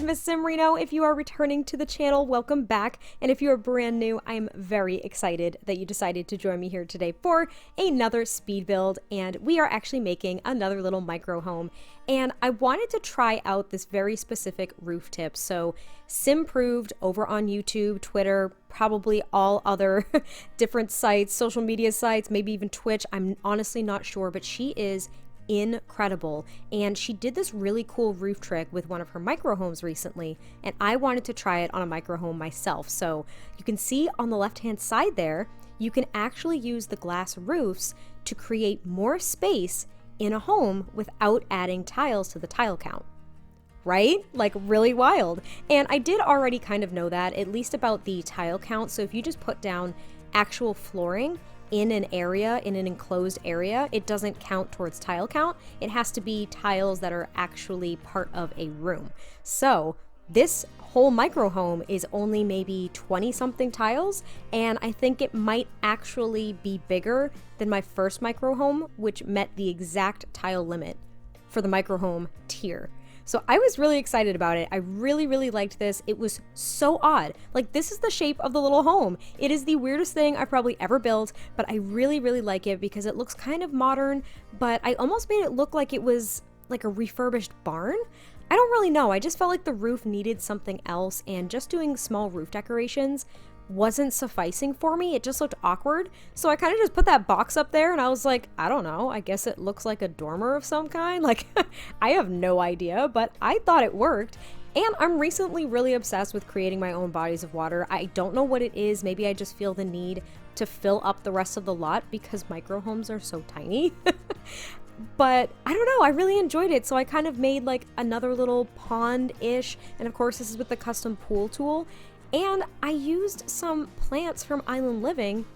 MissSimReno. If you are returning to the channel, welcome back. And if you are brand new, I'm very excited that you decided to join me here today for another speed build. And we are actually making another little micro home. And I wanted to try out this very specific roof tip. So Simproved over on YouTube, Twitter, probably all other different sites, social media sites, maybe even Twitch. I'm honestly not sure, but she is incredible, and she did this really cool roof trick with one of her micro homes recently, and I wanted to try it on a micro home myself. So you can see on the left hand side there, you can actually use the glass roofs to create more space in a home without adding tiles to the tile count. Right? Like really wild. And I did already kind of know that, at least about the tile count. So if you just put down actual flooring in an area, in an enclosed area, it doesn't count towards tile count. It has to be tiles that are actually part of a room. So this whole micro home is only maybe 20 something tiles, and I think it might actually be bigger than my first micro home, which met the exact tile limit for the micro home tier. So I was really excited about it. I really liked this. It was so odd. Like, this is the shape of the little home. It is the weirdest thing I've probably ever built, but I really like it because it looks kind of modern, but I almost made it look like it was like a refurbished barn. I don't really know. I just felt like the roof needed something else, and just doing small roof decorations wasn't sufficing for me. It just looked awkward. So I kind of just put that box up there, and I was like, I don't know, I guess it looks like a dormer of some kind. Like, I have no idea, but I thought it worked. And I'm recently really obsessed with creating my own bodies of water. I don't know what it is. Maybe I just feel the need to fill up the rest of the lot because micro homes are so tiny. But I don't know, I really enjoyed it. So I kind of made like another little pond-ish. And of course, this is with the custom pool tool. And I used some plants from Island Living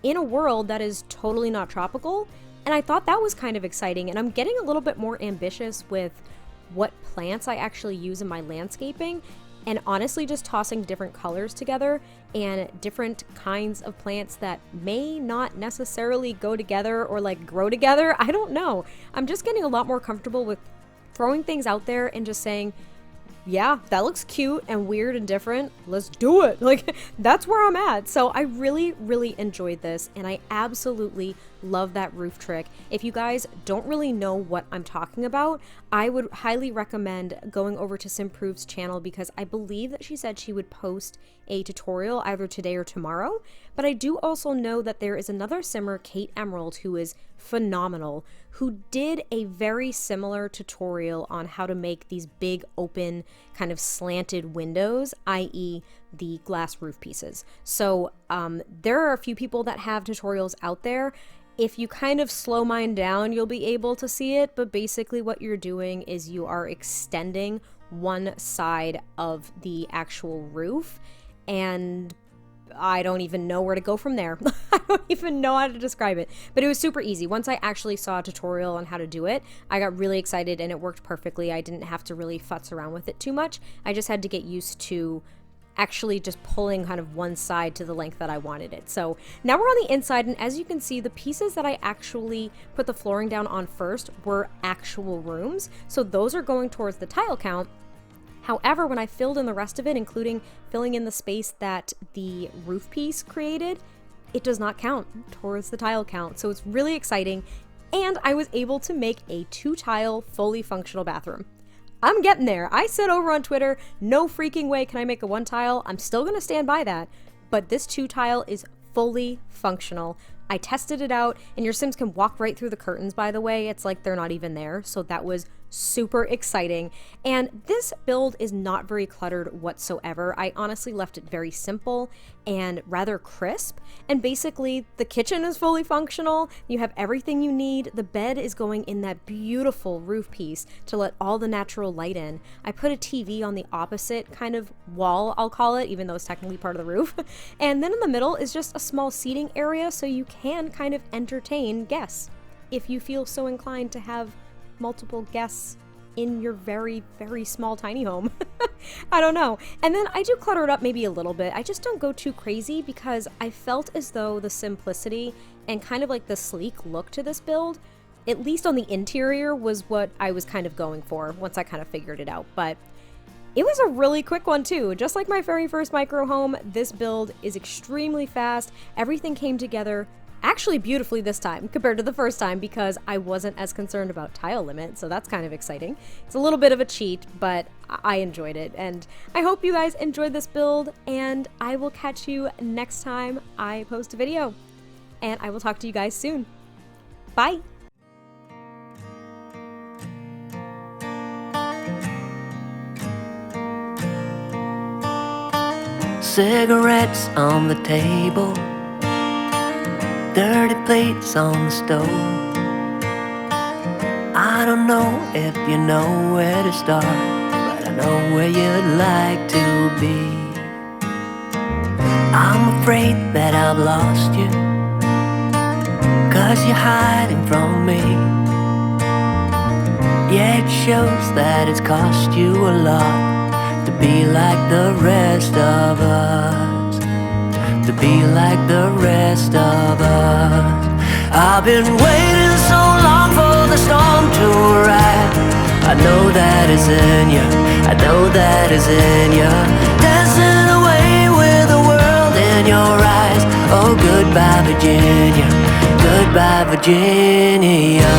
in a world that is totally not tropical. And I thought that was kind of exciting. And I'm getting a little bit more ambitious with what plants I actually use in my landscaping. And honestly, just tossing different colors together and different kinds of plants that may not necessarily go together or like grow together. I don't know. I'm just getting a lot more comfortable with throwing things out there and just saying, yeah, that looks cute and weird and different. Let's do it. Like, that's where I'm at. So I really enjoyed this, and I absolutely love that roof trick. If you guys don't really know what I'm talking about, I would highly recommend going over to Simprove's channel, because I believe that she said she would post a tutorial either today or tomorrow. But I do also know that there is another simmer, Kate Emerald, who is phenomenal, who did a very similar tutorial on how to make these big open kind of slanted windows, i.e. the glass roof pieces. So there are a few people that have tutorials out there. If you kind of slow mine down, you'll be able to see it, but basically what you're doing is you are extending one side of the actual roof, and I don't even know where to go from there. I don't even know how to describe it, but it was super easy. Once I actually saw a tutorial on how to do it, I got really excited and it worked perfectly. I didn't have to really futz around with it too much. I just had to get used to actually just pulling kind of one side to the length that I wanted it. So now we're on the inside, and as you can see, the pieces that I actually put the flooring down on first were actual rooms. So those are going towards the tile count. However, when I filled in the rest of it, including filling in the space that the roof piece created, it does not count towards the tile count. So it's really exciting. And I was able to make a 2-tile, fully functional bathroom. I'm getting there. I said over on Twitter, no freaking way can I make a 1-tile. I'm still going to stand by that. But this 2-tile is fully functional. I tested it out, and your Sims can walk right through the curtains, by the way. It's like they're not even there. So that was super exciting. And this build is not very cluttered whatsoever. I honestly left it very simple and rather crisp. And basically, the kitchen is fully functional. You have everything you need. The bed is going in that beautiful roof piece to let all the natural light in. I put a TV on the opposite kind of wall, I'll call it, even though it's technically part of the roof. And then in the middle is just a small seating area, so you can kind of entertain guests if you feel so inclined to have multiple guests in your very small tiny home. I don't know. And then I do clutter it up maybe a little bit. I just don't go too crazy because I felt as though the simplicity and kind of like the sleek look to this build, at least on the interior, was what I was kind of going for once I kind of figured it out. But It was a really quick one too. Just like my very first micro home, this build is extremely fast. Everything came together actually beautifully this time compared to the first time because I wasn't as concerned about tile limit, so that's kind of exciting. It's a little bit of a cheat, but I enjoyed it, and I hope you guys enjoyed this build, and I will catch you next time I post a video. And I will talk to you guys soon. Bye! Cigarettes on the table, dirty plates on the stove. I don't know if you know where to start, but I know where you'd like to be. I'm afraid that I've lost you, 'cause you're hiding from me. Yeah, it shows that it's cost you a lot to be like the rest of us, to be like the rest of us. I've been waiting so long for the storm to arrive. I know that it's in you, I know that it's in you, dancing away with the world in your eyes. Oh, goodbye Virginia, goodbye Virginia.